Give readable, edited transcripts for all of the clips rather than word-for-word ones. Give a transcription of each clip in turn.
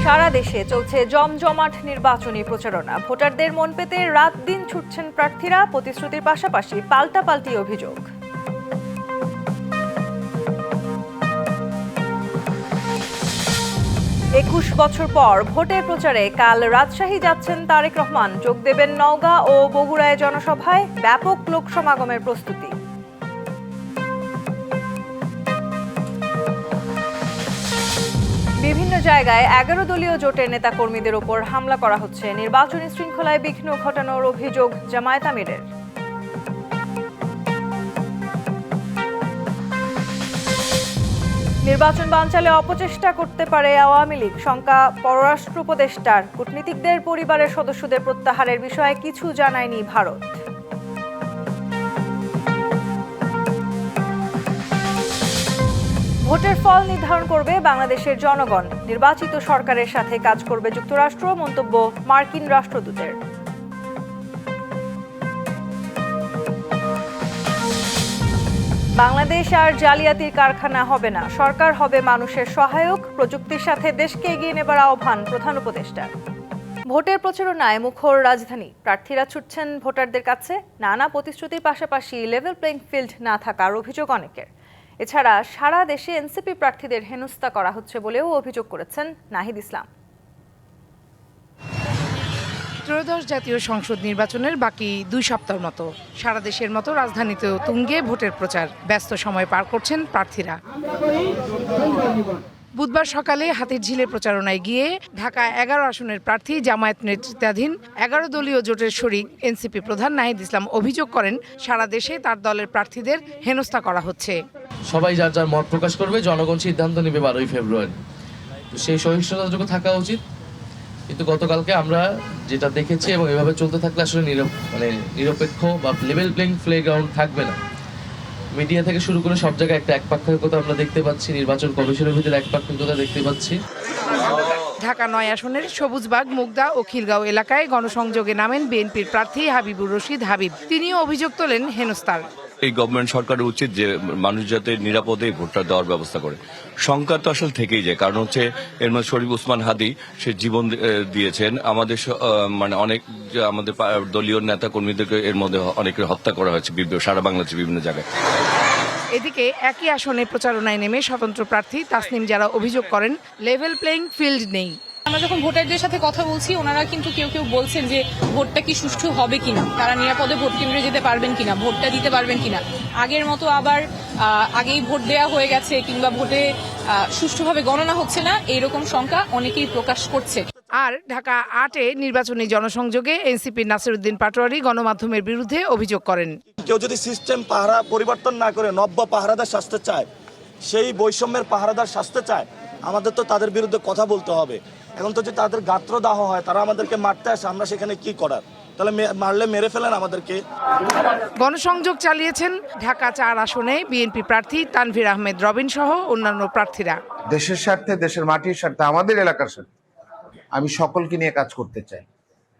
সারা দেশে চলছে জমজমাট নির্বাচনী প্রচারণা। ভোটারদের মন পেতে রাত দিন ছুটছেন প্রার্থীরা। প্রতিশ্রুতির পাশাপাশি পাল্টাপাল্টি অভিযোগ। ২১ বছর পর ভোটের প্রচারে কাল রাজশাহী যাচ্ছেন তারেক রহমান। যোগ দেবেন নওগাঁ ও বগুড়ায় জনসভায়। ব্যাপক লোক সমাগমের প্রস্তুতি। বিভিন্ন জায়গায় ১১ দলীয় জোটের নেতাকর্মীদের ওপর হামলা করা হচ্ছে। নির্বাচনী শৃঙ্খলায় বিঘ্ন ঘটানোর অভিযোগ জামায়াত আমিরের। নির্বাচন বানচালে অপচেষ্টা করতে পারে আওয়ামী লীগ, শঙ্কা পররাষ্ট্র উপদেষ্টার। কূটনীতিকদের পরিবারের সদস্যদের প্রত্যাহারের বিষয়ে কিছু জানায়নি ভারত। ভোটের ফল নির্ধারণ করবে বাংলাদেশের জনগণ। নির্বাচিত সরকারের সাথে কাজ করবে যুক্তরাষ্ট্র, মন্তব্য মার্কিন রাষ্ট্রদূতের। বাংলাদেশ আর জালিয়াতির কারখানা হবে না, সরকার হবে মানুষের সহায়ক। প্রযুক্তির সাথে দেশকে এগিয়ে নেবার আহ্বান প্রধান উপদেষ্টার। ভোটের প্রচারণায় মুখর রাজধানী। প্রার্থীরা ছুটছেন ভোটারদের কাছে। নানা প্রতিশ্রুতির পাশাপাশি লেভেল প্লেইং ফিল্ড না থাকার অভিযোগ অনেকের। এছাড়া সারা দেশে এনসিপি প্রার্থীদের হেনস্থা করা হচ্ছে বলেও অভিযোগ করেছেন নাহিদ ইসলাম। ত্রয়োদশ জাতীয় সংসদ নির্বাচনের বাকি 2 সপ্তাহ মতো সারা দেশের মতো রাজধানীতেও তুঙ্গে ভোটের প্রচার। ব্যস্ত সময় পার করছেন প্রার্থীরা। বুধবার সকালে হাতিরঝিলে প্রচারণায় গিয়ে ঢাকা 11 আসনের প্রার্থী জামায়াত নেতৃত্বাধীন 11 দলীয় জোটের শরিক এনসিপি প্রধান নাহিদ ইসলাম অভিযোগ করেন, সারা দেশে তার দলের প্রার্থীদের হেনস্থা করা হচ্ছে। সবাই যার যার মত প্রকাশ করবে, জনগণ সিদ্ধান্ত নেবে 12ই ফেব্রুয়ারি। তো সেই সহিষ্ণুতাটুকু থাকা উচিত। কিন্তু গতকালকে আমরা যেটা দেখেছি এবং এভাবে চলতে থাকলে আসলে নিরপেক্ষ বা লেভেল প্লেইং প্লেগ্রাউন্ড থাকবে না। মিডিয়া থেকে শুরু করে সব জায়গায় একটা একপাক্ষিকতা আমরা দেখতে পাচ্ছি। নির্বাচন কমিশনের ভিতরে একপাক্ষিকতা দেখতে পাচ্ছি। ঢাকা 9 আসনের সবুজবাগ, মুগদা ও খিলগাঁও এলাকায় গণসংযোগে নামেন বিএনপির প্রার্থী হাবিবুর রশিদ হাবিব। তিনিও অভিযোগ তোলেন হেনস্থার। এই গভর্নমেন্ট সরকারের উচিত যে মানুষ যাতে নিরাপদে ভোটটা দেওয়ার ব্যবস্থা করে। শঙ্কা তো আসলে থেকেই যায়, কারণ হচ্ছে এর মধ্যে শরীফ ওসমান হাদি সে জীবন দিয়েছেন। আমাদের অনেক আমাদের দলীয় নেতা কর্মীদেরকে এর মধ্যে অনেকের হত্যা করা হয়েছে সারা বাংলাদেশের বিভিন্ন জায়গায়। এদিকে একই আসনে প্রচারণায় নেমে স্বতন্ত্র প্রার্থী তাসনিম যারা অভিযোগ করেন লেভেল প্লেইং ফিল্ড নেই। আমরা যখন ভোটারদের সাথে কথা বলছি, ওনারা কিন্তু কেউ কেউ বলছেন যে ভোটটা কি সুষ্ঠু হবে কিনা, তারা নিরাপদে ভোট কেন্দ্রে যেতে পারবেন কিনা, ভোটটা দিতে পারবেন কিনা। আগের মতো আবার আগেই ভোট দেওয়া হয়ে গেছে কিংবা ভোটে সুষ্ঠুভাবে গণনা হচ্ছে না, এইরকম শঙ্কা অনেকেই প্রকাশ করছে। আর ঢাকা 8-এ নির্বাচনী জনসংযোগে এনসিপির নাসিরউদ্দিন পাটোয়ারি গণমাধ্যমের বিরুদ্ধে অভিযোগ করেন, কেউ যদি সিস্টেম পাহারা পরিবর্তন না করে নব্য পাহারাদার শাস্তে চায়, সেই বৈষম্যের পাহারাদার শাস্তে চায়, আমাদের তো তাদের বিরুদ্ধে কথা বলতে হবে। এখন তো যে তাদের গাত্রদাহ হয়, তারা আমাদেরকে মারতে আসে, আমরা সেখানে কি করার? তাহলে মারলে মেরে ফেলেন আমাদেরকে। গণসংযোগ চালিয়েছেন ঢাকা 4 আসনে বিএনপি প্রার্থী তানভীর আহমেদ রবিন সহ অন্যান্য প্রার্থীরা। দেশের স্বার্থে, দেশের মাটির স্বার্থে, আমাদের এলাকার স্বার্থে আমি সকলকে নিয়ে কাজ করতে চাই।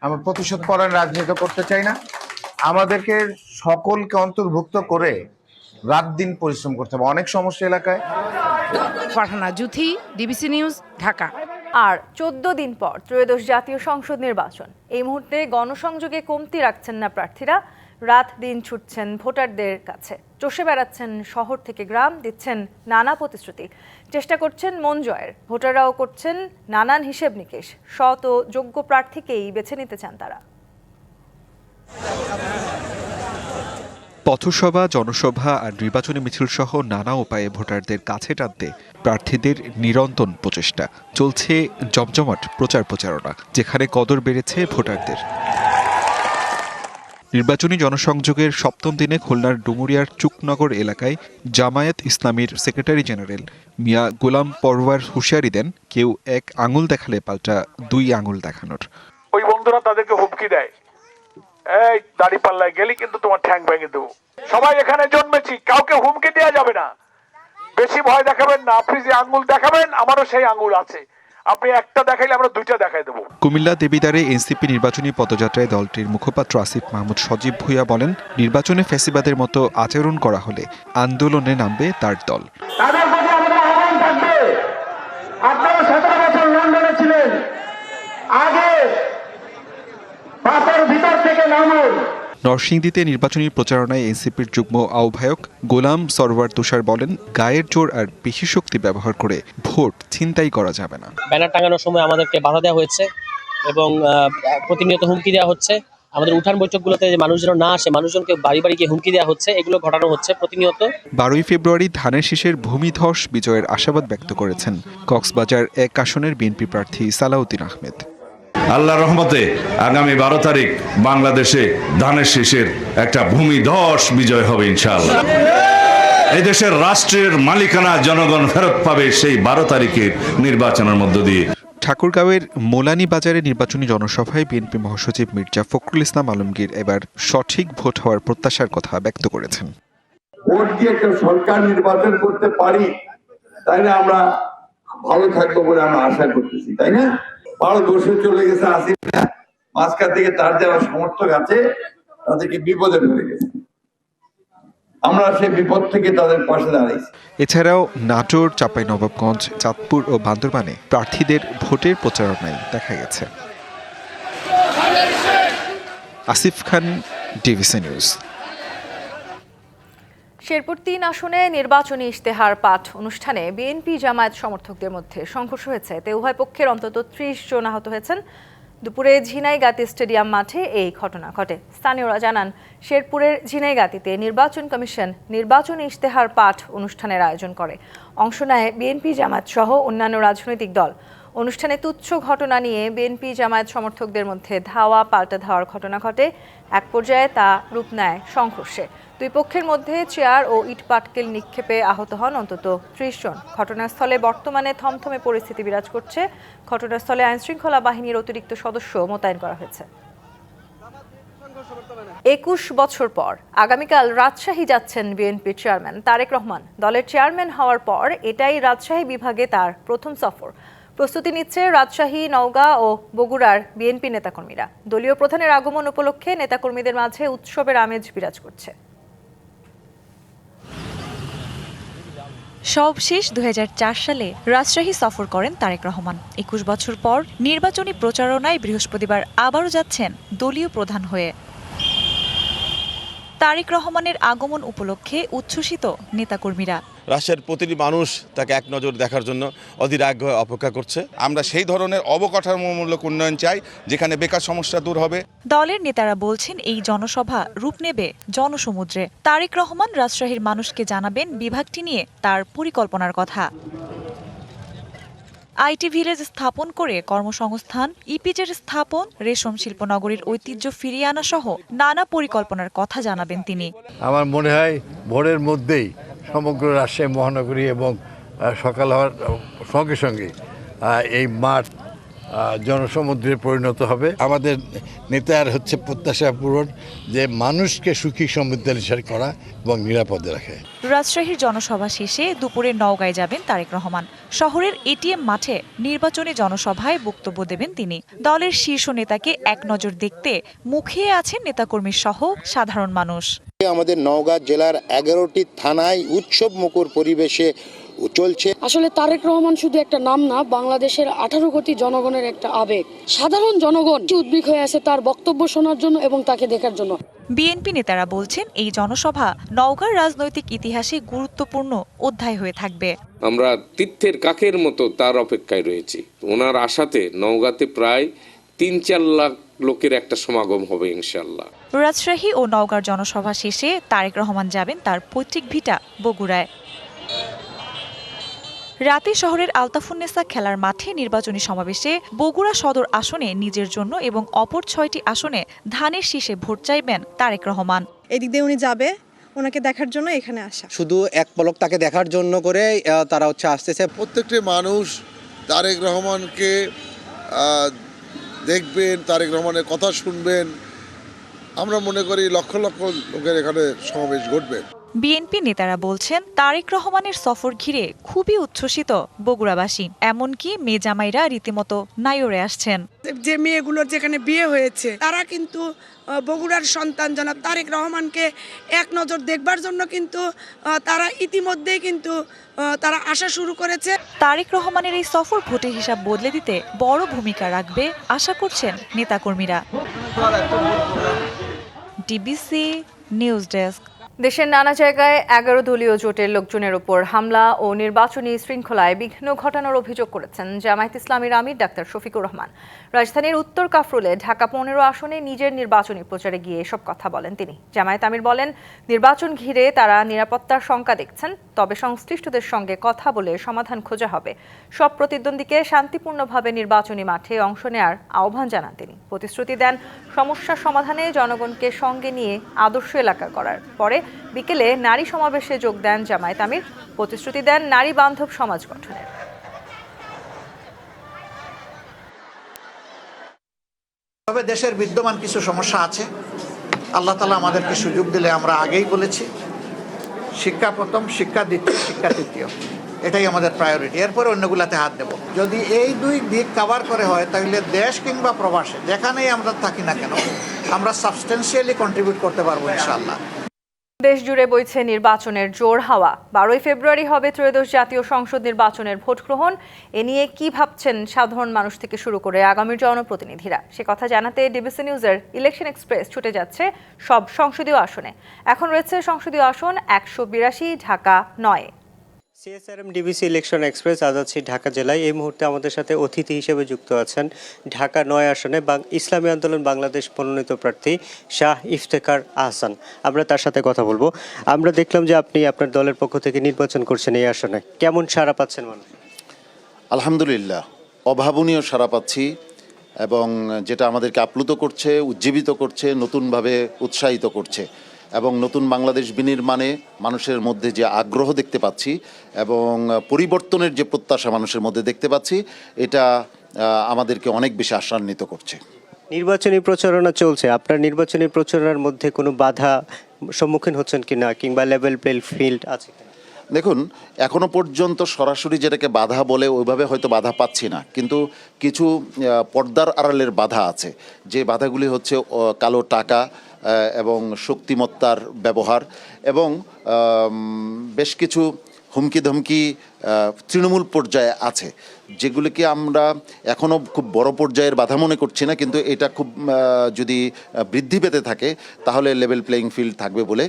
আমরা প্রতিশোধ পরায়ণ রাজনীতি করতে চাই না। আমাদেরকে সকলকে অন্তর্ভুক্ত করে রাত দিন পরিশ্রম করতে হবে অনেক সমস্যা এলাকায়। Farhana Juthi, DBC news, Dhaka. আর 14 দিন পর ত্রয়োদশ জাতীয় সংসদ নির্বাচন। এই মুহূর্তে গণসংযোগে কমতি রাখছেন না প্রার্থীরা। রাত দিন ছুটছেন ভোটারদের কাছে, চষে বেড়াচ্ছেন শহর থেকে গ্রাম, দিচ্ছেন নানা প্রতিশ্রুতি, চেষ্টা করছেন মন জয়ের। ভোটাররাও করছেন নানান হিসেব নিকেশ। সৎ ও যোগ্য প্রার্থীকেই বেছে নিতে চান তারা। পথসভা, জনসভা আর নির্বাচনী মিছিল সহ নানা উপায়ে ভোটারদের কাছে টানতে প্রার্থীদের নিরন্তর প্রচেষ্টা। চলছে জমজমাট প্রচারণা, যেখানে কদর বেড়েছে ভোটারদের। নির্বাচনী জনসংযোগের 7ম দিনে খুলনার ডুমুরিয়ার চুকনগর এলাকায় জামায়াত ইসলামীর সেক্রেটারি জেনারেল মিয়া গোলাম পরওয়ার হুঁশিয়ারি দেন, কেউ এক আঙুল দেখালে পাল্টা 2 আঙুল দেখানোর। ওই বন্ধুরা তাদেরকে হুমকি দেয়, এই দাড়িপাল্লায় গেলি কিন্তু তোমার ঠ্যাং ভেঙে দেবো। সবাই এখানে জন্মেছি, কাউকে হুমকি দেওয়া যাবে না। বেশি ভয় দেখাবেন না। আপনি যে আঙ্গুল দেখাবেন, আমারও সেই আঙ্গুল আছে। আপনি একটা দেখাইলে আমরা 2টা দেখাই দেবো। কুমিল্লা দেবিদ্বারে এনসিপি নির্বাচনী পদযাত্রায় দলটির মুখপাত্র আসিফ মাহমুদ সজীব ভূঁইয়া বলেন, নির্বাচনে ফ্যাসিবাদের মতো আচরণ করা হলে আন্দোলনে নামবে তার দল। তাদের প্রতি আমাদের আহ্বান থাকবে, আপনারা 17 বছর লন্ডনে ছিলেন, নরসিংদীতে নির্বাচনী প্রচারণায় এনসিপির যুগ্ম আহ্বায়ক গোলাম সরওয়ার তুষার বলেন, গায়ের জোর আর পেশি শক্তি ব্যবহার করে ভোট ছিনতাই করা যাবে না। ব্যানার টাঙানোর সময় আমাদেরকে বাধা দেওয়া হয়েছে এবং প্রতিনিয়ত হুমকি দেওয়া হচ্ছে। আমাদের উঠান বৈঠকগুলোতে যে মানুষ যেন না আসে, মানুষজনকে বাড়ি বাড়ি গিয়ে হুমকি দেওয়া হচ্ছে, এগুলো ঘটানো হচ্ছে প্রতিনিয়ত। 12 ফেব্রুয়ারি ধানের শীষের ভূমিধস বিজয়ের আশাবাদ ব্যক্ত করেছেন কক্সবাজার 1 আসনের বিএনপি প্রার্থী সালাউদ্দিন আহমেদ। আল্লাহর রহমতে আগামী 12 তারিখ বাংলাদেশে ধানের শীষের একটা ভূমিধস বিজয় হবে ইনশাআল্লাহ। এই দেশের রাষ্ট্রের মালিকানা জনগণ ফেরত পাবে সেই 12 তারিখের নির্বাচনের মধ্য দিয়ে। ঠাকুরগাঁওয়ের মোলানি বাজারে নির্বাচনী জনসভায় বিএনপি মহাসচিব মির্জা ফখরুল ইসলাম আলমগীর এবার সঠিক ভোট হওয়ার প্রত্যাশার কথা ব্যক্ত করেছেন। ভোট দিয়ে একটা সরকার নির্বাচন করতে পারি, তাইলে আমরা ভালো থাকবো বলে আমরা আশা করতেছি, তাই না? 12 বছর চলে গেছে, আসি না, মাঝখান থেকে তার যারা সমর্থক আছে তাদেরকে বিপদে ফেলে গেছে, আমরা সেই বিপদ থেকে তাদের পাশে দাঁড়াইছি। এছাড়াও নাটোর, চাঁপাইনবাবগঞ্জ, চাঁদপুর ও বান্দরবানে প্রার্থীদের ভোটের প্রচারণায় দেখা গেছে। আসিফ খান, ডিভিসি নিউজ। শেরপুর 3 আসনে নির্বাচনী ইশতেহার পাঠ অনুষ্ঠানে বিএনপি জামায়াত সমর্থকদের মধ্যে সংঘর্ষ হয়েছে। এতে উভয় পক্ষের অন্তত 30 জন আহত হয়েছেন। দুপুরে ঝিনাইগাতি স্টেডিয়াম মাঠে এই ঘটনা ঘটে। স্থানীয়রা জানান, শেরপুরের ঝিনাইগাতিতে নির্বাচন কমিশন নির্বাচনী ইশতেহার পাঠ অনুষ্ঠানের আয়োজন করে। অংশ নেয় বিএনপি জামায়াত সহ অন্যান্য রাজনৈতিক দল। অনুষ্ঠানে তুচ্ছ ঘটনা নিয়ে বিএনপি জামায়াত সমর্থকদের মধ্যে ধাওয়া পাল্টা ধাওয়ার ঘটনা ঘটে। এক পর্যায়ে তা রূপ নেয় সংঘর্ষে। দুই পক্ষের মধ্যে চেয়ার ও ইট পাটকেল নিক্ষেপে আহত হন অন্তত 30 জন। ঘটনাস্থলে বর্তমানে থমথমে পরিস্থিতি বিরাজ করছে। ঘটনাস্থলে আইনশৃঙ্খলা বাহিনীর অতিরিক্ত সদস্য মোতায়েন করা হয়েছে। 21 বছর পর আগামীকাল রাজশাহী যাচ্ছেন বিএনপির চেয়ারম্যান তারেক রহমান। দলের চেয়ারম্যান হওয়ার পর এটাই রাজশাহী বিভাগে তার প্রথম সফর। প্রস্তুতি নিচ্ছে রাজশাহী, নওগাঁ ও বগুড়ার বিএনপি নেতাকর্মীরা। দলীয় প্রধানের আগমন উপলক্ষে নেতাকর্মীদের মাঝে উৎসবের আমেজ বিরাজ করছে। সবশেষ 2004 সালে রাজশাহী সফর করেন তারেক রহমান। 21 বছর পর নির্বাচনী প্রচারণায় বৃহস্পতিবার আবারও যাচ্ছেন দলীয় প্রধান হয়ে। তারেক রহমানের আগমন উপলক্ষে উচ্ছ্বসিত নেতাকর্মীরা। রাজশাহীর প্রতিটি মানুষ তাকে এক নজর দেখার জন্য অধীর আগ্রহে অপেক্ষা করছে। আমরা সেই ধরনের অবকাঠামোমূলক উন্নয়ন চাই যেখানে বেকার সমস্যা দূর হবে। দলের নেতারা বলছেন, এই জনসভা রূপ নেবে জনসমুদ্রে। তারেক রহমান রাজশাহীর মানুষকে জানাবেন বিভাগটি নিয়ে তার পরিকল্পনার কথা। আইটি ভিলেজ স্থাপন করে কর্মসংস্থান, ইপিজের স্থাপন, রেশম শিল্পনগরীর ঐতিহ্য ফিরিয়ে আনা সহ নানা পরিকল্পনার কথা জানাবেন তিনি। আমার মনে হয় ভোরের মধ্যেই সমগ্র রাজশাহী মহানগরী এবং সকাল হওয়ার সঙ্গে সঙ্গে এই মাঠ জনসমুদ্রে পরিণত হবে। আমাদের নেতার হচ্ছে প্রত্যাশা পূরণ, যে মানুষকে সুখী সমৃদ্ধশালী করা এবং নিরাপদে রাখে। রাজশাহীর জনসভা শেষে দুপুরে নওগাঁয় যাবেন তারেক রহমান। শহরের এটিএম মাঠে নির্বাচনী জনসভায় বক্তব্য দেবেন তিনি। দলের শীর্ষ নেতাকে এক নজর দেখতে মুখিয়ে আছেন নেতাকর্মী সহ সাধারণ মানুষ। আমাদের নওগাঁ জেলার 11টি থানায় উৎসব মুখর পরিবেশে চলছে। আসলে তারেক রহমান শুধু একটা নাম না, বাংলাদেশের 18 কোটি জনগণের একটা আবেগ। সাধারণ জনগণ উদ্বিগ্ন হয়ে আছে তার বক্তব্য শোনার জন্য এবং তাকে দেখার জন্য। বিএনপি নেতারা বলছেন, এই জনসভা নওগাঁর রাজনৈতিক ইতিহাসে গুরুত্বপূর্ণ অধ্যায় হয়ে থাকবে। আমরা তীর্থের কাকের মতো তার অপেক্ষায় রয়েছি। ওনার আশাতে নওগাঁতে প্রায় 3-4 লাখ লোকের একটা সমাগম হবে ইনশাআল্লাহ। রাজশাহী ও নওগাঁর জনসভা শেষে তারেক রহমান যাবেন তার পৈতৃক ভিটা বগুড়ায়। রাতে শহরের আলতাফুন্নেসা খেলার মাঠে নির্বাচনী সমাবেশে বগুড়া সদর আসনে নিজের জন্য এবং অপর 6টি আসনে ধানের শীষে ভোট চাইবেন তারেক রহমান। এদিক দিয়ে উনি যাবে, ওনাকে দেখার জন্য এখানে আসা। শুধু এক পলক তাকে দেখার জন্য করে তারা আসতেছে। প্রত্যেকটি মানুষ তারেক রহমানকে দেখবেন, তারেক রহমানের কথা শুনবেন। আমরা মনে করি লক্ষ লক্ষ লোকের এখানে সমাবেশ ঘটবে। বিএনপি নেতারা বলছেন, তারেক রহমানের সফর ঘিরে খুবই উচ্ছ্বসিত বগুড়াবাসী। এমনকি মেয়ে জামাইরা রীতিমতো নাইরে আসছেন। যে মেয়েগুলোর যেখানে বিয়ে হয়েছে তারা কিন্তু বগুড়ার সন্তান জনাব তারেক রহমানকে এক নজর দেখবার জন্য কিন্তু তারা ইতিমধ্যেই কিন্তু তারা আসা শুরু করেছে। তারেক রহমানের এই সফর ভোটের হিসাব বদলে দিতে বড় ভূমিকা রাখবে আশা করছেন নেতাকর্মীরা। DBC news desk. দেশের নানা জায়গায় 11 দলীয় জোটের লোকজনের উপর হামলা ও নির্বাচনী শৃঙ্খলায় বিঘ্ন ঘটানোর অভিযোগ করেছেন জামায়াত ইসলামীর আমির ডাক্তার শফিকুর রহমান। রাজধানীর উত্তর কাফরুলে ঢাকা 15 আসনে নিজের নির্বাচনী প্রচারে গিয়ে এসব কথা বলেন তিনি। জামায়াত আমির বলেন, নির্বাচন ঘিরে তারা নিরাপত্তার শঙ্কা দেখছেন, তবে সংশ্লিষ্টদের সঙ্গে কথা বলে সমাধান খোঁজা হবে। সব প্রতিদ্বন্দ্বীকে শান্তিপূর্ণভাবে নির্বাচনী মাঠে অংশ নেওয়ার আহ্বান জানান তিনি। প্রতিশ্রুতি দেন সমস্যা সমাধানে জনগণকে সঙ্গে নিয়ে আদর্শ এলাকা করার। পরে বিকেলে নারী সমাবেশে যোগ দেন জামায়াত আমির। প্রতিশ্রুতি দেন নারী বান্ধব সমাজ গঠনের। তবে দেশের বিদ্যমান কিছু সমস্যা আছে। আল্লাহ তাআলা আমাদেরকে সুযোগ দিলে আমরা আগেই বলেছি, শিক্ষা প্রথম, শিক্ষা দ্বিতীয়, শিক্ষা তৃতীয়, এটাই আমাদের প্রায়োরিটি। এরপরে অন্যগুলাতে হাত দেব। যদি এই দুই দিক কভার করে হয়, তাহলে দেশ কিংবা প্রবাসে যেখানেই আমরা থাকি না কেন, আমরা সাবস্টেন্সিয়ালি কন্ট্রিবিউট করতে পারবো ইনশাআল্লাহ। দেশ জুড়ে বইছে নির্বাচনের জোর হাওয়া। 12 ফেব্রুয়ারি হবে ত্রয়োদশ জাতীয় সংসদ নির্বাচনের ভোট গ্রহণ। এ নিয়ে কি ভাবছেন সাধারণ মানুষ থেকে শুরু করে আগামীর জনপ্রতিনিধিরা, সে কথা জানাতে ডিবিসি নিউজের ইলেকশন এক্সপ্রেস ছুটে যাচ্ছে সব সংসদীয় আসনে। এখন রয়েছে সংসদীয় আসন 182, Dhaka 9। CSRM DBC election express আজ আছি ঢাকা জেলায়। এই মুহূর্তে আমাদের সাথে অতিথি হিসেবে যুক্ত আছেন ঢাকা 9 আসনে ইসলামী আন্দোলন বাংলাদেশ মনোনীত প্রার্থী শাহ ইফতেখার আহসান। আমরা তার সাথে কথা বলবো। আমরা দেখলাম যে আপনি আপনার দলের পক্ষ থেকে নির্বাচন করছেন এই আসনে, কেমন সাড়া পাচ্ছেন মানুষ? আলহামদুলিল্লাহ, অভাবনীয় সাড়া পাচ্ছি, এবং যেটা আমাদেরকে আপ্লুত করছে, উজ্জীবিত করছে, নতুনভাবে উৎসাহিত করছে। এবং নতুন বাংলাদেশ বিনির্মাণে মানুষের মধ্যে যে আগ্রহ দেখতে পাচ্ছি এবং পরিবর্তনের যে প্রত্যাশা মানুষের মধ্যে দেখতে পাচ্ছি, এটা আমাদেরকে অনেক বেশি আশান্বিত করছে। নির্বাচনী প্রচারণা চলছে, আপনার নির্বাচনী প্রচারণার মধ্যে কোনো বাধা সম্মুখীন হচ্ছেন কিনা, কিংবা লেভেল প্লে ফিল্ড আছে? দেখুন, এখনো পর্যন্ত সরাসরি যেটাকে বাধা বলে ওইভাবে হয়তো বাধা পাচ্ছি না, কিন্তু কিছু পর্দার আড়ালের বাধা আছে। যে বাধাগুলি হচ্ছে কালো টাকা এবং শক্তিমত্তার ব্যবহার, এবং বেশ কিছু হুমকি ধমকি তৃণমূল পর্যায়ে আছে, যেগুলিকে আমরা এখনও খুব বড় পর্যায়ের বাধা মনে করছি না, কিন্তু এটা খুব যদি বৃদ্ধি পেতে থাকে তাহলে লেভেল প্লেইং ফিল্ড থাকবে বলে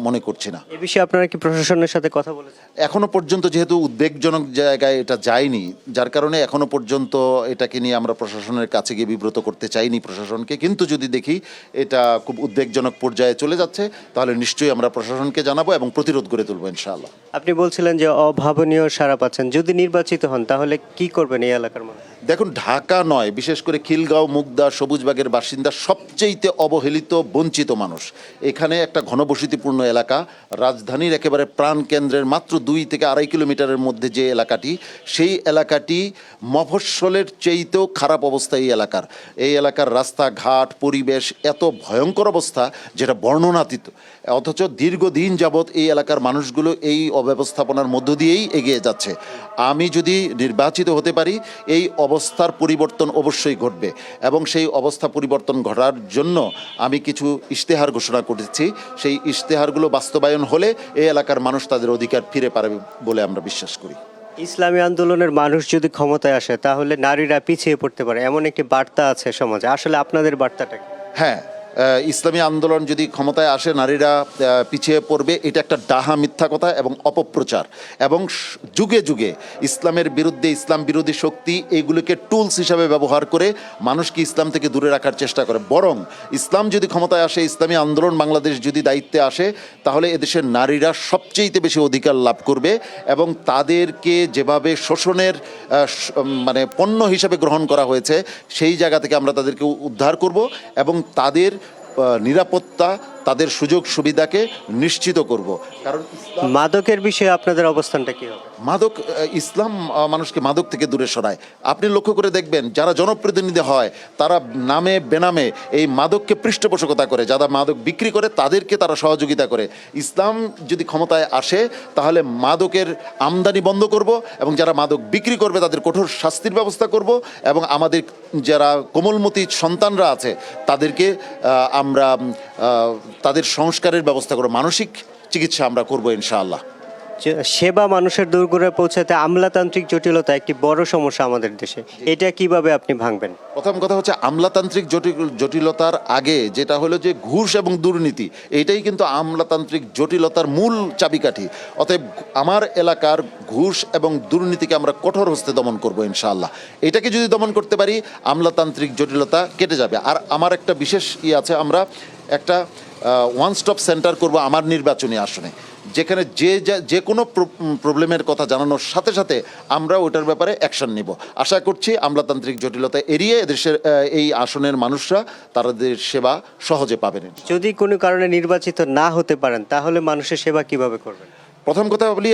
মনে করছি না। এই বিষয়ে আপনারা কি প্রশাসনের সাথে কথা বলেছেন? এখনো পর্যন্ত যেহেতু উদ্বেগজনক জায়গায় এটা যায়নি, যার কারণে এখনো পর্যন্ত এটাকে নিয়ে আমরা প্রশাসনের কাছে গিয়ে বিব্রত করতে চাইনি প্রশাসনকে। কিন্তু যদি দেখি এটা খুব উদ্বেগজনক পর্যায়ে চলে যাচ্ছে, তাহলে নিশ্চয়ই আমরা প্রশাসনকে জানাবো এবং প্রতিরোধ করে তুলবো ইনশাআল্লাহ। আপনি বলছিলেন যে অভাবনীয় সাড়া পাচ্ছেন, যদি নির্বাচিত হন তাহলে কি করবেন এই এলাকার মানুষ? দেখুন, ঢাকা নয়, বিশেষ করে খিলগাঁও, মুগদা, সবুজবাগের বাসিন্দা সবচেয়েতে অবহেলিত, বঞ্চিত মানুষ। এখানে একটা ঘনবসতিপূর্ণ এলাকা, রাজধানীর একেবারে প্রাণকেন্দ্রের মাত্র 2 থেকে 2.5 কিলোমিটারের মধ্যে যে এলাকাটি, সেই এলাকাটি মফস্বলের চেয়েতেও খারাপ অবস্থা এই এলাকার। এই এলাকার রাস্তাঘাট, পরিবেশ এত ভয়ঙ্কর অবস্থা যেটা বর্ণনাতীত, অথচ দীর্ঘদিন যাবৎ এই এলাকার মানুষগুলো এই অব্যবস্থাপনার মধ্য দিয়েই এগিয়ে যাচ্ছে। আমি যদি নির্বাচিত হতে পারি, এই অবস্থার পরিবর্তন অবশ্যই ঘটবে, এবং সেই অবস্থা পরিবর্তন ঘটার জন্য আমি কিছু ইশতেহার ঘোষণা করেছি। সেই ইশতেহারগুলো বাস্তবায়ন হলে এই এলাকার মানুষ তাদের অধিকার ফিরে পাবে বলে আমরা বিশ্বাস করি। ইসলামী আন্দোলনের মানুষ যদি ক্ষমতায় আসে তাহলে নারীরা পিছিয়ে পড়তে পারে, এমন একটি বার্তা আছে সমাজে। আসলে আপনাদের বার্তাটা কি? হ্যাঁ, ইসলামী আন্দোলন যদি ক্ষমতায় আসে নারীরা পিছিয়ে পড়বে, এটা একটা ডাহা মিথ্যা কথা এবং অপপ্রচার, এবং যুগে যুগে ইসলামের বিরুদ্ধে ইসলাম বিরোধী শক্তি এইগুলিকে টুলস হিসাবে ব্যবহার করে মানুষকে ইসলাম থেকে দূরে রাখার চেষ্টা করে। বরং ইসলাম যদি ক্ষমতায় আসে, ইসলামী আন্দোলন বাংলাদেশ যদি দায়িত্বে আসে, তাহলে এদেশের নারীরা সবচেয়ে বেশি অধিকার লাভ করবে, এবং তাদেরকে যেভাবে শোষণের মানে পণ্য হিসাবে গ্রহণ করা হয়েছে, সেই জায়গা থেকে আমরা তাদেরকে উদ্ধার করব এবং তাদের নিরাপত্তা, তাদের সুযোগ সুবিধাকে নিশ্চিত করব। কারণ মাদকের বিষয়ে আপনাদের অবস্থানটা কি হবে? মাদক, ইসলাম মানুষকে মাদক থেকে দূরে সরায়। আপনি লক্ষ্য করে দেখবেন, যারা জনপ্রতিনিধি হয় তারা নামে বেনামে এই মাদককে পৃষ্ঠপোষকতা করে, যারা মাদক বিক্রি করে তাদেরকে তারা সহযোগিতা করে। ইসলাম যদি ক্ষমতায় আসে, তাহলে মাদকের আমদানি বন্ধ করব, এবং যারা মাদক বিক্রি করবে তাদের কঠোর শাস্তির ব্যবস্থা করব, এবং আমাদের যারা কোমলমতি সন্তানরা আছে তাদেরকে আমরা তাদের সংস্কারের ব্যবস্থা করব, মানসিক চিকিৎসা আমরা করব ইনশাআল্লাহ। সেবা মানুষের দোরগোড়ায় পৌঁছাতে আমলাতান্ত্রিক জটিলতা একটি বড় সমস্যা আমাদের দেশে, এটা কিভাবে আপনি ভাঙবেন? প্রথম কথা হচ্ছে আমলাতান্ত্রিক জটিলতার আগে যেটা হলো যে ঘুষ এবং দুর্নীতি, এইটাই কিন্তু আমলাতান্ত্রিক জটিলতার মূল চাবিকাঠি। অতএব আমার এলাকার ঘুষ এবং দুর্নীতিকে আমরা কঠোর হস্তে দমন করব ইনশাআল্লাহ। এটাকে যদি দমন করতে পারি আমলাতান্ত্রিক জটিলতা কেটে যাবে। আর আমার একটা বিশেষ আছে, আমরা একটা ওয়ান স্টপ সেন্টার করব আমার নির্বাচনী আসনে, যেখানে যে কোনো প্রবলেমের কথা জানানোর সাথে সাথে আমরা ওটার ব্যাপারে অ্যাকশন নিব। আশা করছি আমলাতান্ত্রিক জটিলতা এড়িয়ে দেশের এই আসনের মানুষরা তাদের সেবা সহজে পাবেন। যদি কোনো কারণে নির্বাচিত না হতে পারেন তাহলে মানুষের সেবা কিভাবে করবেন? প্রথম কথা বলি,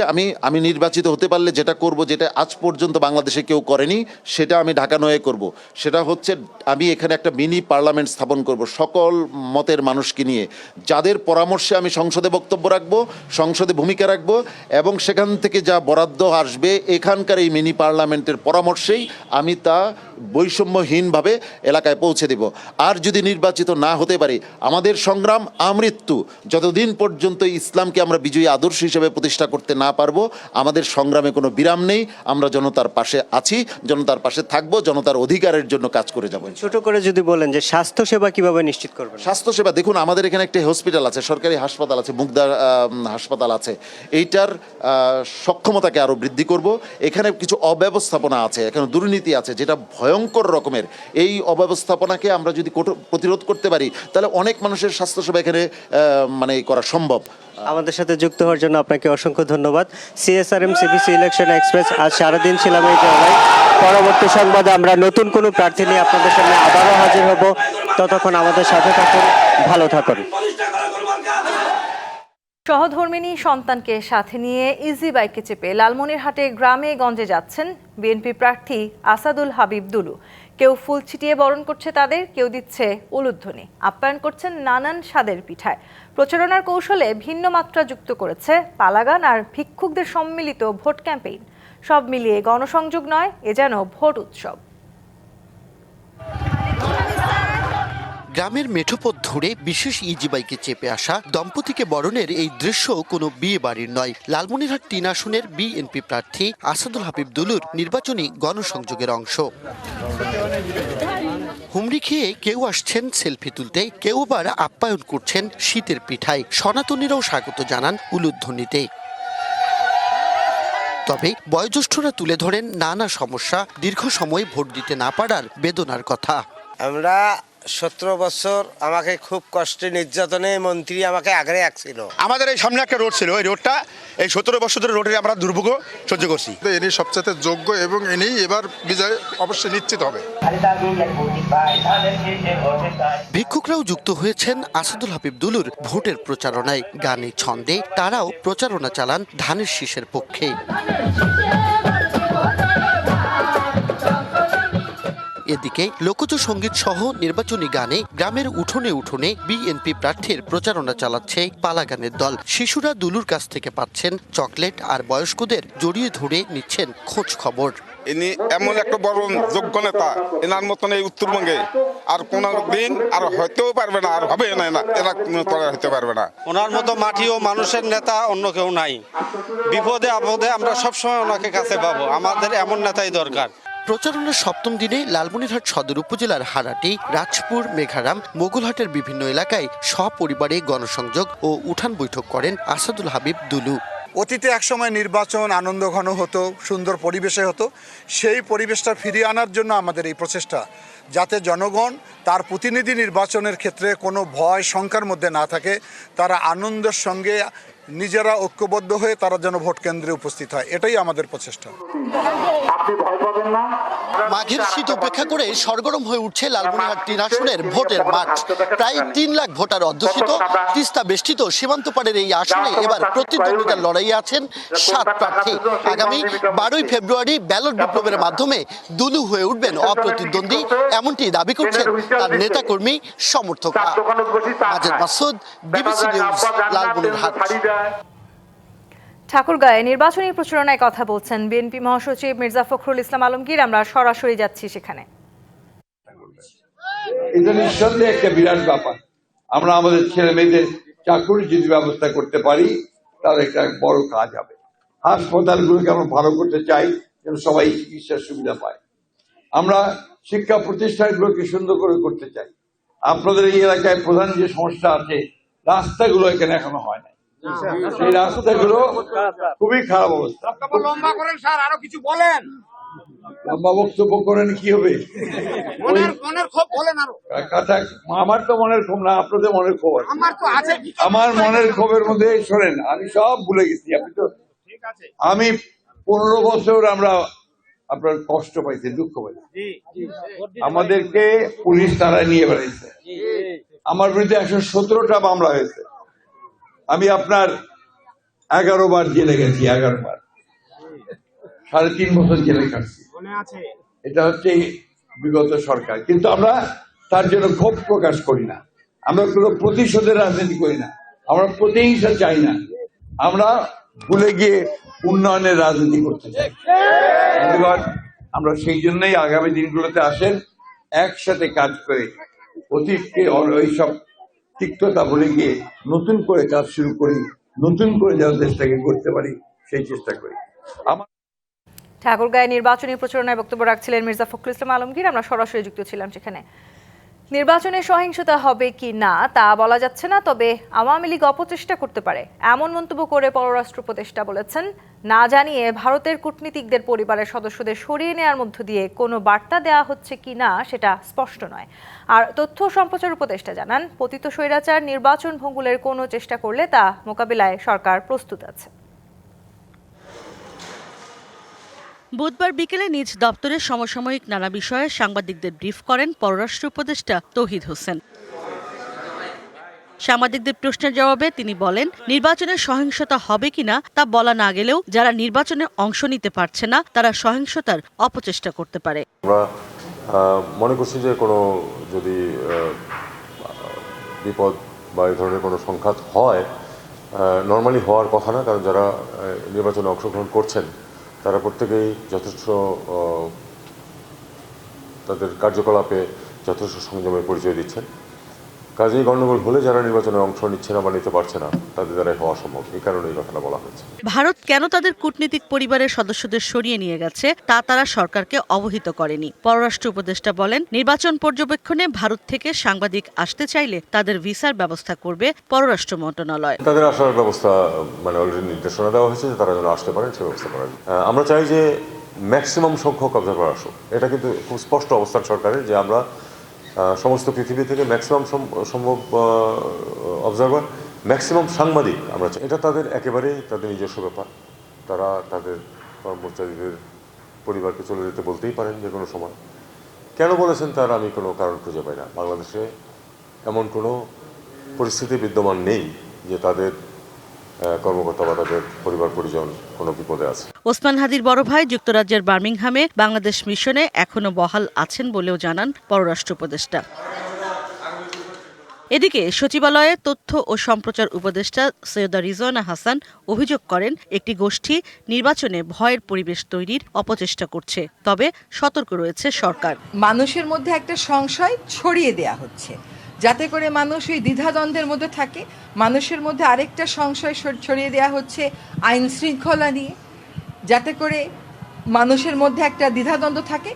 আমি নির্বাচিত হতে পারলে যেটা করব, যেটা আজ পর্যন্ত বাংলাদেশে কেউ করেনি, সেটা আমি ঢাকা নয়ে করব। সেটা হচ্ছে আমি এখানে একটা মিনি পার্লামেন্ট স্থাপন করব সকল মতের মানুষকে নিয়ে, যাদের পরামর্শে আমি সংসদে বক্তব্য রাখবো, সংসদে ভূমিকা রাখবো, এবং সেখান থেকে যা বরাদ্দ আসবে এখানকার এই মিনি পার্লামেন্টের পরামর্শেই আমি তা বৈষম্যহীনভাবে এলাকায় পৌঁছে দেব। আর যদি নির্বাচিত না হতে পারি, আমাদের সংগ্রাম আমৃত্যু, যতদিন পর্যন্ত ইসলামকে আমরা বিজয়ী আদর্শ হিসেবে প্রতিষ্ঠা করতে না পারবো, আমাদের সংগ্রামে কোনো বিরাম নেই। আমরা জনতার পাশে আছি, জনতার পাশে থাকবো, জনতার অধিকারের জন্য কাজ করে যাব। ছোট করে যদি বলেন যে স্বাস্থ্যসেবা কিভাবে নিশ্চিত করবেন? স্বাস্থ্যসেবা দেখুন, আমাদের এখানে একটা হসপিটাল আছে, সরকারি হাসপাতাল আছে, মুগদা হাসপাতাল আছে। এইটার সক্ষমতাকে আরও বৃদ্ধি করব। এখানে কিছু অব্যবস্থাপনা আছে, এখানে দুর্নীতি আছে যেটা ভয়ঙ্কর রকমের। এই অব্যবস্থাপনাকে আমরা যদি প্রতিরোধ করতে পারি তাহলে অনেক মানুষের স্বাস্থ্যসেবা এখানে করা সম্ভব। আমাদের সাথে যুক্ত হওয়ার জন্য আপনাকে অসংখ্য ধন্যবাদ। CSRM CBC ইলেকশন এক্সপ্রেস আজ সারাদিন ছিলাম এই জায়গায়। পরবর্তী সংবাদে আমরা নতুন কোনো প্রার্থী নিয়ে আপনাদের সামনে আবারও হাজির হব। ততক্ষণ আমাদের সাথে থাকুন, ভালো থাকুন। সহধর্মিণী সন্তানকে সাথে নিয়ে ইজি বাইকে চেপে লালমনিরহাটে গ্রামে গঞ্জে যাচ্ছেন বিএনপি প্রার্থী আসাদুল হাবিব দুলু। কেউ ফুল ছিটিয়ে বরণ করছে তাদের, কেউ দিচ্ছে উলুধ্বনি, আপ্যায়ন করছেন নানান স্বাদের পিঠায়। প্রচারণার কৌশলে ভিন্ন মাত্রা যুক্ত করেছে পালাগান আর ভিক্ষুকদের সম্মিলিত ভোট ক্যাম্পেইন। সব মিলিয়ে গণসংযোগ নয়, এ যেন ভোট উৎসব। গ্রামের মেঠোপথ ধরে বিশেষ ইজি বাইকে চেপে আসা দম্পতিকে বরণের এই দৃশ্য কোনো বিয়ে বাড়ির নয়। লালমনিরহাট ৩ আসনের বিএনপি প্রার্থী আসাদুল হাবিব দুলুর নির্বাচনী গণসংযোগের অংশ। হুমড়ি খেয়ে কেউ আসছেন সেলফি তুলতে, কেউ আবার আপ্যায়ন করছেন শীতের পিঠায়। সনাতনীরাও স্বাগত জানান উলুধ্বনিতে। তবে বয়োজ্যেষ্ঠরা তুলে ধরেন নানা সমস্যা, দীর্ঘ সময় ভোট দিতে না পারার বেদনার কথা। আমরা 17 বছর আমাকে খুব কষ্টে নির্যাতনে মন্ত্রী আমাকে আগ্রে রাখছিল। আমাদের এই সামনে একটা রোড ছিল, ওই রোডটা এই 17 বছর ধরে রোডে আমরা দুর্ভোগ সহ্য করছি। ইনি সবচেয়ে যোগ্য এবং ইনি এবার বিজয় অবশ্যই নিশ্চিত হবে। ভিক্ষুকরাও যুক্ত হয়েছেন আসাদুল হাবিব দুলুর ভোটের প্রচারণায়। গানে ছন্দে তারাও প্রচারণা চালান ধানের শীষের পক্ষে। এদিকে লোকজ সঙ্গীত সহ নির্বাচনী গানে গ্রামের উঠোনে উঠোনে বিএনপি প্রার্থীর প্রচারণা চালাচ্ছে পালাগানের দল। শিশুরা দুলুর কাছ থেকে পাচ্ছেন চকলেট আর বয়স্কদের জড়িয়ে ধরে নিচ্ছেন খোঁজ খবর। ইনি এমন একটা বড় যোগ্য নেতা, এনার মতন এই উত্তরবঙ্গে আর কোনো দিন আর হইতেও পারবে না, আর হবে না, এরা হইতে পারবে না। ওনার মতো মাটি ও মানুষের নেতা অন্য কেউ নাই। বিপদে আপদে আমরা সবসময় ওনাকে কাছে পাবো। আমাদের এমন নেতাই দরকার। প্রচারণার ৭ম দিনে লালমনিরহাট সদর উপজেলার হারাটি, রাজপুর, মেঘারাম, মোগলহাটের বিভিন্ন এলাকায় সপরিবারে গণসংযোগ ও উঠান বৈঠক করেন আসাদুল হাবিব দুলু। অতীতে একসময় নির্বাচন আনন্দঘন হতো, সুন্দর পরিবেশে হতো। সেই পরিবেশটা ফিরিয়ে আনার জন্য আমাদের এই প্রচেষ্টা, যাতে জনগণ তার প্রতিনিধি নির্বাচনের ক্ষেত্রে কোনো ভয় শঙ্কার মধ্যে না থাকে, তারা আনন্দের সঙ্গে নিজেরা ঐক্যবদ্ধ হয়ে তারা যেন ভোট কেন্দ্রে উপস্থিত হয়, এটাই আমাদের প্রচেষ্টা। মাঘের শীত উপেক্ষা করে সরগরম হয়ে উঠছে লালমনিরহাট ৩ আসনের ভোটের মাঠ। প্রায় ৩ লাখ ভোটার অধ্যুষিত তিস্তা বেষ্টিত সীমান্ত পাড়ের এই আসনে এবার প্রতিদ্বন্দ্বিতার লড়াইয়ে আছেন ৭ প্রার্থী। আগামী ১২ই ফেব্রুয়ারি ব্যালট বিপ্লবের মাধ্যমে দুলু হয়ে উঠবেন অপ্রতিদ্বন্দ্বী, এমনটি দাবি করছেন তার নেতাকর্মী সমর্থকরা। Majed Masud, BBC news, Lalmonirhat. ঠাকুরগাঁয়ে নির্বাচনী প্রচারণায় কথা বলছেন বিএনপি মহাসচিব মির্জা ফখরুল ইসলাম আলমগীর। আমরা সরাসরি যাচ্ছি সেখানে। এটা নিঃসন্দেহে একটা বিরাট ব্যাপার। আমরা আমাদের ছেলে মেয়েদের চাকরির যদি ব্যবস্থা করতে পারি তাহলে একটা বড় কাজ হবে। হাসপাতালগুলোকে আমরা ভালো করতে চাই যেন সবাই চিকিৎসার সুবিধা পায়। আমরা শিক্ষা প্রতিষ্ঠানগুলোকে সুন্দর করে করতে চাই। আপনাদের এই এলাকায় প্রধান যে সমস্যা আছে, রাস্তাগুলো এখানে এখনো হয় না। সেই রাস্তাগুলো খুবই খারাপ অবস্থা। লম্বা করেন স্যার, আরো কিছু বলেন। লম্বা বক্তব্য করেন কি হবে? মনের ক্ষোভ বলেন আরো। কথা আমার তো মনের ক্ষোভ না, আপনাদের মনের ক্ষোভ আছে। আমার তো আছে। আমার মনের ক্ষোভের মধ্যে শোনেন, আমি সব ভুলে গেছি। আপনি তো আমি 15 বছর আমরা আপনার কষ্ট পাইছি, দুঃখ পাইছি। আমাদেরকে পুলিশ তারা নিয়ে বেড়াইছে। আমার বিরুদ্ধে 117টা মামলা হয়েছে। আমি আপনার 11 বার জেলে গেছি, 11 বার, 3.5 বছর জেলে কাটছি। এটা হচ্ছে বিগত সরকার, কিন্তু আমরা তার জন্য ক্ষোভ প্রকাশ করি না। আমরা কোনো প্রতিশোধের রাজনীতি করি না, আমরা প্রতিহিংসা চাই না। আমরা ভুলে গিয়ে উন্নয়নের রাজনীতি করতে চাই। আমরা সেই জন্যই আগামী দিনগুলোতে আসেন, একসাথে কাজ করে অতীতকে ওইসব তিক্ততা ভুলে গিয়ে নতুন করে কাজ শুরু করি, নতুন করে যেন দেশটাকে করতে পারি সেই চেষ্টা করি। ঠাকুরগাঁয়ে নির্বাচনী প্রচারণায় বক্তব্য রাখছিলেন মির্জা ফখরুল ইসলাম আলমগীর। আমরা সরাসরি যুক্ত ছিলাম সেখানে। নির্বাচনে সহিংসতা হবে কি না তা বলা যাচ্ছে না, তবে আওয়ামী লীগ অপচেষ্টা করতে পারে এমন মন্তব্য করে পররাষ্ট্র উপদেষ্টা বলেছেন, না জানিয়ে ভারতের কূটনীতিকদের পরিবারের সদস্যদের সরিয়ে নেওয়ার মধ্য দিয়ে কোনো বার্তা দেওয়া হচ্ছে কি না সেটা স্পষ্ট নয়। আর তথ্য সম্প্রচার উপদেষ্টা জানান, পতিত স্বৈরাচার নির্বাচন ভঙ্গুরের কোনো চেষ্টা করলে তা মোকাবিলায় সরকার প্রস্তুত আছে। বুধবার বিকেলে নিজ দপ্তরের সমসাময়িক নানা বিষয়ে সাংবাদিকদের ব্রিফ করেন পররাষ্ট্র উপদেষ্টা তৌহিদ হোসেন। সাংবাদিকদের প্রশ্নের জবাবে তিনি বলেন, নির্বাচনে সহিংসতা হবে কিনা তা বলা না গেলেও যারা নির্বাচনে অংশ নিতে পারছে না তারা সহিংসতার অপচেষ্টা করতে পারে। আমরা মনে করছি যে কোনো যদি বিপদ বা এই ধরনের কোনো সংঘাত হয়, নর্মালি হওয়ার কথা না, কারণ যারা নির্বাচনে অংশগ্রহণ করছেন তারা প্রত্যেকেই যথেষ্ট তাদের কার্যকলাপে যথেষ্ট সংযমের পরিচয় দিচ্ছেন। কাজেই গণ্ডগোল হলে যারা নির্বাচনে অংশ নিচ্ছে না বা নিতে পারছে না তাদের দ্বারাই হওয়া সম্ভব, এই কারণে এই কথাটা বলা হয়েছে। ভারত কেন তাদের কূটনীতিক পরিবারের সদস্যদের সরিয়ে নিয়ে গেছে তা তারা সরকারকে অবহিত করেনি। পররাষ্ট্র উপদেষ্টা বলেন, নির্বাচন পর্যবেক্ষণে ভারত থেকে সাংবাদিক আসতে চাইলে তাদের ভিসার ব্যবস্থা করবে পররাষ্ট্র মন্ত্রণালয়। তাদের আসার ব্যবস্থা অলরেডি নির্দেশনা দেওয়া হয়েছে যে তারা যেন আসতে পারেন সে ব্যবস্থা করা। আমরা চাই যে ম্যাক্সিমাম সংখ্যক অবজারভার আসুক। এটা কিন্তু খুব স্পষ্ট অবস্থান সরকারের যে আমরা সমস্ত পৃথিবী থেকে ম্যাক্সিমাম সম্ভব অবজারভার, ম্যাক্সিমাম সাংবাদিক আমরা চাই। এটা তাদের একেবারেই তাদের নিজস্ব ব্যাপার। তারা তাদের কর্মচারীদের পরিবারকে চলে যেতে বলতেই পারেন যে কোনো সময়। কেন বলেছেন তার আমি কোনো কারণ খুঁজে পাই না। বাংলাদেশে এমন কোনো পরিস্থিতি বিদ্যমান নেই যে তাদের কর্মকর্তা বা তাদের পরিবার পরিজন কোনো বিপদে আছে। ওসমান হাদির বড় ভাই যুক্তরাজ্যের বার্মিংহামে বাংলাদেশ মিশনে এখনো বহাল আছেন বলেও জানান পররাষ্ট্র উপদেষ্টা। এদিকে সচিবালয়ে তথ্য ও সম্প্রচার উপদেষ্টা সৈয়দা রিজওয়ানা হাসান অভিযোগ করেন, একটি গোষ্ঠী নির্বাচনে ভয়ের পরিবেশ তৈরির অপচেষ্টা করছে, তবে সতর্ক রয়েছে সরকার। মানুষের মধ্যে একটা সংশয় ছড়িয়ে দেয়া হচ্ছে যাতে করে মানুষ ওই দ্বিধাদ্বন্দ্বের মধ্যে থাকে। মানুষের মধ্যে আরেকটা সংশয় ছড়িয়ে দেয়া হচ্ছে আইন শৃঙ্খলা নিয়ে, যাতে করে মানুষের মধ্যে একটা দ্বিধাদ্বন্দ্ব থাকে।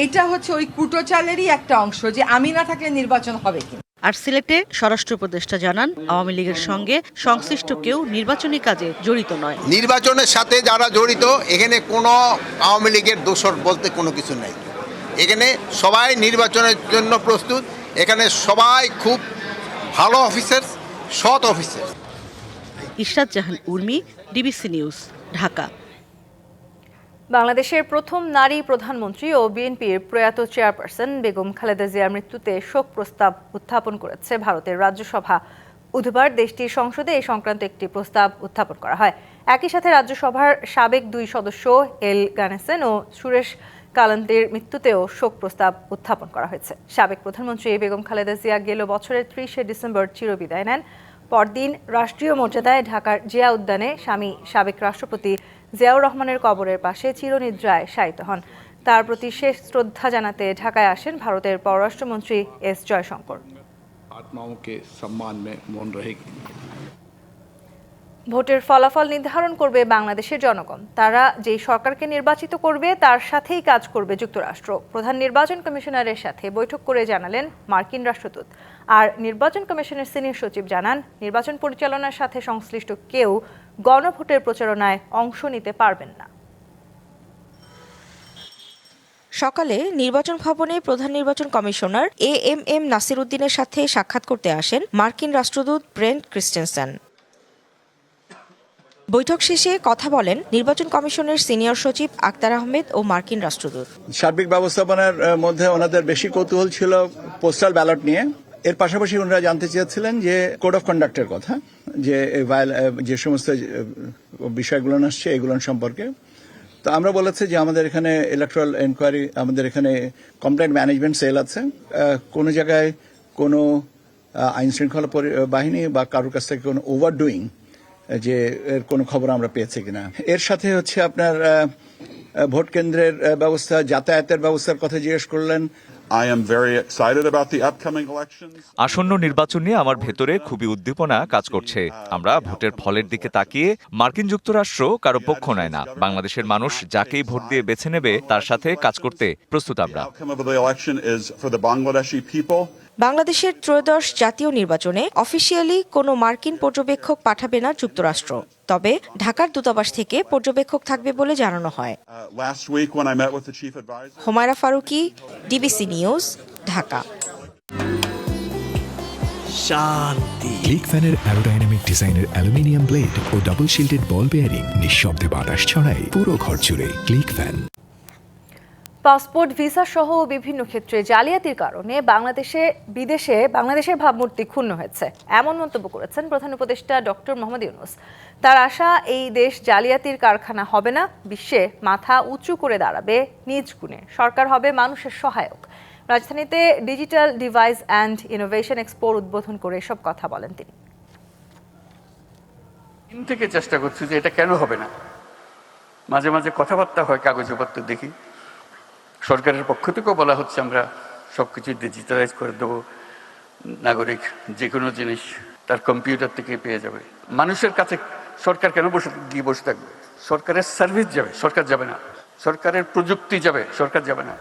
এইটা হচ্ছে ওই কুটোচালেরই একটা অংশ যে আমি না থাকলে নির্বাচন হবে কিনা। আর সিলেটে স্বরাষ্ট্র উপদেষ্টা জানান, আওয়ামী লীগের সঙ্গে সংশ্লিষ্ট কেউ নির্বাচনী কাজে জড়িত নয়। নির্বাচনের সাথে যারা জড়িত এখানে কোনো আওয়ামী লীগের দোষর বলতে কোনো কিছু নাই। এখানে সবাই নির্বাচনের জন্য প্রস্তুত। এখানে সবাই খুব ভালো অফিসার, সৎ অফিসার। ইশরাত জাহান উর্মি, ডিবিসি নিউজ, ঢাকা। বাংলাদেশের প্রথম নারী প্রধানমন্ত্রী ও বিএনপির প্রয়াত চেয়ারপারসন বেগম খালেদা জিয়ার মৃত্যুতে শোক প্রস্তাব উত্থাপন করেছে ভারতের রাজ্যসভা। বুধবার দেশটির সংসদে এই সংক্রান্ত একটি প্রস্তাব উত্থাপন করা হয়। একই সাথে রাজ্যসভার সাবেক 2 সদস্য এল গানেসেন ও সুরেশ কালান্তির মৃত্যুতেও শোক প্রস্তাব উত্থাপন করা হয়েছে। সাবেক প্রধানমন্ত্রী বেগম খালেদা জিয়া গেল বছরের 30শে ডিসেম্বর চিরবিদায় নেন। পরদিন রাষ্ট্রীয় মর্যাদায় ঢাকার জিয়া উদ্যানে স্বামী সাবেক রাষ্ট্রপতি জিয়াউর রহমানের কবরের পাশে চিরনিদ্রায় শায়িত হন। তার প্রতি শেষ শ্রদ্ধা জানাতে ঢাকায় আসেন ভারতের পররাষ্ট্রমন্ত্রী এস জয়শঙ্কর। आत्माओं के सम्मान में मौन रहेगी। ভোটের ফলাফল নির্ধারণ করবে বাংলাদেশের জনগণ। তারা যেই সরকারকে নির্বাচিত করবে তার সাথেই কাজ করবে যুক্তরাষ্ট্র। প্রধান নির্বাচন কমিশনারের সাথে বৈঠক করে জানালেন মার্কিন রাষ্ট্রদূত। আর নির্বাচন কমিশনের সিনিয়র সচিব জানান, নির্বাচন পরিচালনার সাথে সংশ্লিষ্ট কেউ গণভোটের প্রচারণায় অংশ নিতে পারবেন না। সকালে নির্বাচন ভবনে প্রধান নির্বাচন কমিশনার এএমএম নাসির উদ্দিনের সাথে সাক্ষাৎ করতে আসেন মার্কিন রাষ্ট্রদূত ব্রেন্ট ক্রিস্টেনসেন। বৈঠক শেষে কথা বলেন নির্বাচন কমিশনের সিনিয়র সচিব আক্তার আহমেদ ও মার্কিন রাষ্ট্রদূত। সার্বিক ব্যবস্থাপনার মধ্যে ওনাদের বেশি কৌতূহল ছিল পোস্টাল ব্যালট নিয়ে। এর পাশাপাশি ওনারা জানতে চেয়েছিলেন যে কোড অফ কন্ডাক্টের কথা, যে সমস্ত বিষয়গুলো আসছে এগুলো সম্পর্কে। তো আমরা বলেছি যে আমাদের এখানে ইলেকট্রাল এনকোয়ারি, আমাদের এখানে কমপ্লেন্ট ম্যানেজমেন্ট সেল আছে। কোনো জায়গায় কোনো আইন শৃঙ্খলা বাহিনী বা কারোর কাছ থেকে কোনো ওভারডুইং যে এর কোনো খবর আমরা পেয়েছি কিনা। এর সাথে হচ্ছে আপনার ভোট কেন্দ্রের ব্যবস্থা, যাতায়াতের ব্যবস্থার কথা জিজ্ঞেস করলেন। আসন্ন নির্বাচন নিয়ে আমার ভেতরে খুবই উদ্দীপনা কাজ করছে। আমরা ভোটের ফলের দিকে তাকিয়ে মার্কিন যুক্তরাষ্ট্র কারো পক্ষ নেয় না। বাংলাদেশের মানুষ যাকেই ভোট দিয়ে বেছে নেবে তার সাথে কাজ করতে প্রস্তুত আমরা। বাংলাদেশের ত্রয়োদশ জাতীয় নির্বাচনে অফিসিয়ালি কোনো মার্কিন পর্যবেক্ষক পাঠাবে না যুক্তরাষ্ট্র, তবে ঢাকার দূতাবাস থেকে পর্যবেক্ষক থাকবে বলে জানানো হয়। Humaira Faruqui, DBC news, Dhaka. শান্তি। ক্লিক ফ্যানের অ্যারোডাইনামিক ডিজাইনের অ্যালুমিনিয়াম ব্লেড ও ডাবল শিল্ডেড বল বেয়ারিং নিঃশব্দে বাতাস ছড়ায় পুরো ঘর জুড়ে। Click fan. পাসপোর্ট, ভিসা সহ বিভিন্ন ক্ষেত্রে জালিয়াতির কারণে বাংলাদেশের ভাবমূর্তি ক্ষুণ্ণ হয়েছে, এমন মন্তব্য করেছেন প্রধান উপদেষ্টা ডক্টর মোহাম্মদ ইউনূস। তার আশা, এই দেশ জালিয়াতির কারখানা হবে না, বিশ্বে মাথা উঁচু করে দাঁড়াবে নিজ গুণে। সরকার হবে মানুষের সহায়ক। রাজধানীতে ডিজিটাল ডিভাইস অ্যান্ড ইনোভেশন এক্সপোর উদ্বোধন করে এসব কথা বলেন তিনি। থেকে চেষ্টা করছি যে এটা কেন হবে না। মাঝে মাঝে কথাবার্তা হয়, কাগজপত্র দেখি, সরকারের পক্ষ থেকেও বলা হচ্ছে আমরা সবকিছু ডিজিটালাইজ করে দেবো, নাগরিক যে কোনো জিনিস তার কম্পিউটার থেকে পেয়ে যাবে। মানুষের কাছে সরকার কেন বসে থাকবে? সরকারের সার্ভিস যাবে, সরকার যাবে না। সরকারের প্রযুক্তি যাবে, সরকার যাবে না।